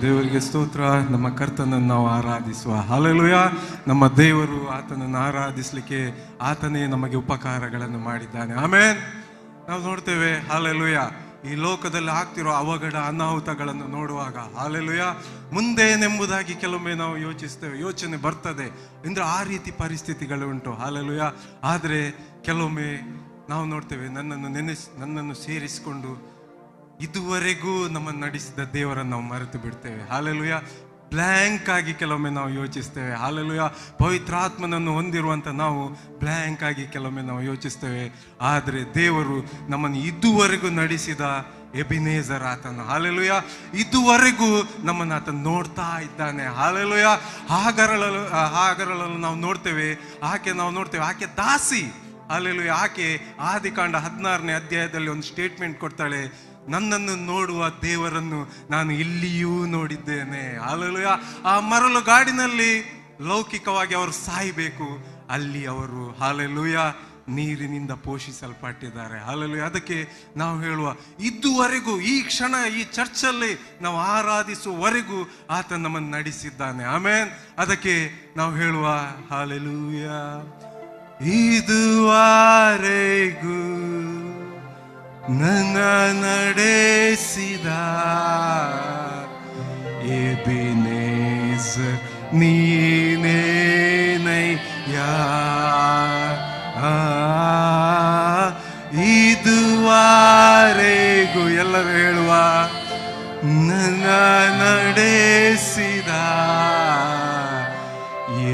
ದೇವರಿಗೆ ಸ್ತೋತ್ರ. ನಮ್ಮ ಕರ್ತನನ್ನು ನಾವು ಆರಾಧಿಸುವ. ಹಲ್ಲೆಲೂಯಾ. ನಮ್ಮ ದೇವರು, ಆತನನ್ನು ಆರಾಧಿಸಲಿಕ್ಕೆ ಆತನೇ ನಮಗೆ ಉಪಕಾರಗಳನ್ನು ಮಾಡಿದ್ದಾನೆ. ಆಮೇನ್. ನಾವು ನೋಡ್ತೇವೆ, ಹಲ್ಲೆಲೂಯಾ, ಈ ಲೋಕದಲ್ಲಿ ಆಗ್ತಿರೋ ಅವಘಡ ಅನಾಹುತಗಳನ್ನು ನೋಡುವಾಗ, ಹಲ್ಲೆಲೂಯಾ, ಮುಂದೇನೆಂಬುದಾಗಿ ಕೆಲವೊಮ್ಮೆ ನಾವು ಯೋಚಿಸ್ತೇವೆ, ಯೋಚನೆ ಬರ್ತದೆ. ಅಂದ್ರೆ ಆ ರೀತಿ ಪರಿಸ್ಥಿತಿಗಳು ಉಂಟು. ಹಲ್ಲೆಲೂಯಾ. ಆದರೆ ಕೆಲವೊಮ್ಮೆ ನಾವು ನೋಡ್ತೇವೆ, ನನ್ನನ್ನು ಸೇರಿಸಿಕೊಂಡು ಇದುವರೆಗೂ ನಮ್ಮನ್ನು ನಡೆಸಿದ ದೇವರನ್ನು ನಾವು ಮರೆತು ಬಿಡ್ತೇವೆ. ಹಲ್ಲೆಲೂಯಾ. ಬ್ಲ್ಯಾಂಕ್ ಆಗಿ ಕೆಲವೊಮ್ಮೆ ನಾವು ಯೋಚಿಸ್ತೇವೆ. ಹಲ್ಲೆಲೂಯಾ. ಪವಿತ್ರಾತ್ಮನನ್ನು ಹೊಂದಿರುವಂಥ ನಾವು ಬ್ಲ್ಯಾಂಕ್ ಆಗಿ ಕೆಲವೊಮ್ಮೆ ನಾವು ಯೋಚಿಸ್ತೇವೆ. ಆದರೆ ದೇವರು ನಮ್ಮನ್ನು ಇದುವರೆಗೂ ನಡೆಸಿದ ಎಬಿನೇಜರ್ ಆತನ. ಹಲ್ಲೆಲೂಯಾ. ಇದುವರೆಗೂ ನಮ್ಮನ್ನು ಆತನ ನೋಡ್ತಾ ಇದ್ದಾನೆ. ಹಲ್ಲೆಲೂಯಾ. ಹಾಗರಳನ್ನು ನಾವು ನೋಡ್ತೇವೆ. ಆಕೆ ದಾಸಿ. ಹಲ್ಲೆಲೂಯಾ. ಆಕೆ ಆದಿಕಾಂಡ 16ನೇ ಅಧ್ಯಾಯದಲ್ಲಿ ಒಂದು ಸ್ಟೇಟ್ಮೆಂಟ್ ಕೊಡ್ತಾಳೆ, ನನ್ನನ್ನು ನೋಡುವ ದೇವರನ್ನು ನಾನು ಇಲ್ಲಿಯೂ ನೋಡಿದ್ದೇನೆ. ಹಲ್ಲೆಲೂಯಾ. ಆ ಮರಳುಗಾಡಿನಲ್ಲಿ ಲೌಕಿಕವಾಗಿ ಅವರು ಸಾಯಬೇಕು, ಅಲ್ಲಿ ಅವರು ಹಲ್ಲೆಲೂಯಾ ನೀರಿನಿಂದ ಪೋಷಿಸಲ್ಪಟ್ಟಿದ್ದಾರೆ. ಹಲ್ಲೆಲೂಯಾ. ಅದಕ್ಕೆ ನಾವು ಹೇಳುವ, ಇದುವರೆಗೂ ಈ ಕ್ಷಣ ಈ ಚರ್ಚಲ್ಲಿ ನಾವು ಆರಾಧಿಸುವವರೆಗೂ ಆತ ನಮ್ಮನ್ನು ನಡೆಸಿದ್ದಾನೆ. ಆಮೇನ್. ಅದಕ್ಕೆ ನಾವು ಹೇಳುವ, ಹಲ್ಲೆಲೂಯಾ, ಇದುವರೆಗೂ ನನ್ನ ನಡೆಸಿದ ಎಬಿನೇಜರ್ ನೀನೇನಯ್ಯ. ಇದುವರೆಗೂ ಎಲ್ಲರೂ ಹೇಳುವ, ನನ್ನ ನಡೆಸಿದ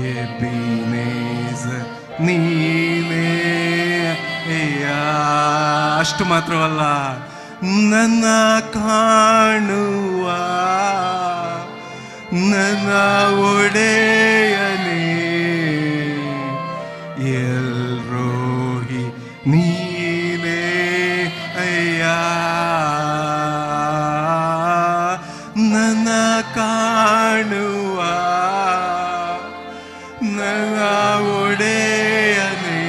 ಎಬಿನೇಜರ್ ನೀನೇ. ಅಷ್ಟು ಮಾತ್ರವಲ್ಲ, ನನ್ನ ಕಾಣುವ ನನ್ನ ಒಡೆಯನೇ ಎಲ್ರೋಹಿ ನೀನೇ ಅಯ್ಯ. ನನ್ನ ಕಾಣುವ ನನ್ನ ಒಡೆಯನೇ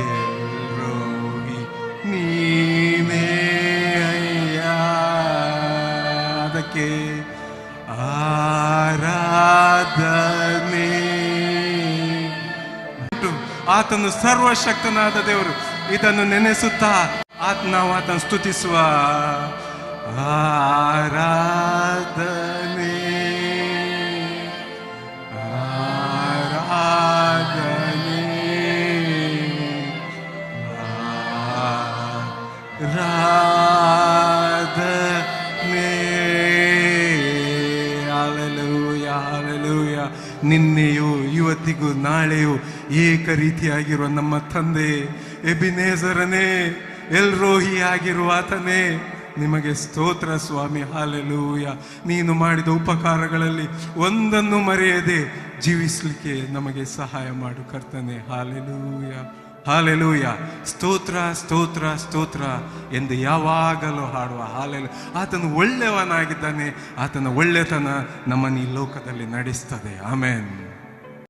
ಎಲ್ರೋಹಿ ನೀನೇ ಅಯ್ಯ. ಅದಕ್ಕೆ ಆರಾಧನೆ. ಆತನು ಸರ್ವಶಕ್ತನಾದ ದೇವರು. ಇದನ್ನು ನೆನೆಸುತ್ತಾ ನಾವು ಆತನ ಸ್ತುತಿಸುವ. ಆರಾಧನೆ ಆರಾಧನೆ ಆರಾಧನೆ. Hallelujah, hallelujah. ನಿನ್ನೆಯೂ ಇವತ್ತಿಗೂ ನಾಳೆಯೂ ಏಕ ರೀತಿಯಾಗಿರುವ ನಮ್ಮ ತಂದೆ ಎಬಿನೇಜರನೇ, ಎಲ್ರೋಹಿ ಆಗಿರುವ ಆತನೇ, ನಿಮಗೆ ಸ್ತೋತ್ರ ಸ್ವಾಮಿ. ಹಲ್ಲೆಲೂಯಾ. ನೀನು ಮಾಡಿದ ಉಪಕಾರಗಳಲ್ಲಿ ಒಂದನ್ನು ಮರೆಯದೆ ಜೀವಿಸಲಿಕ್ಕೆ ನಮಗೆ ಸಹಾಯ ಮಾಡು ಕರ್ತನೆ. Hallelujah, hallelujah. ಸ್ತೋತ್ರ ಸ್ತೋತ್ರ ಸ್ತೋತ್ರ ಎಂದು ಯಾವಾಗಲೂ ಹಾಡುವ. ಹಲ್ಲೆಲೂಯಾ. ಆತನು ಒಳ್ಳೆಯವನಾಗಿದ್ದಾನೆ. ಆತನ ಒಳ್ಳೆತನ ನಮ್ಮನ್ನು ಈ ಲೋಕದಲ್ಲಿ ನಡೆಸ್ತದೆ. ಆಮೇನ್.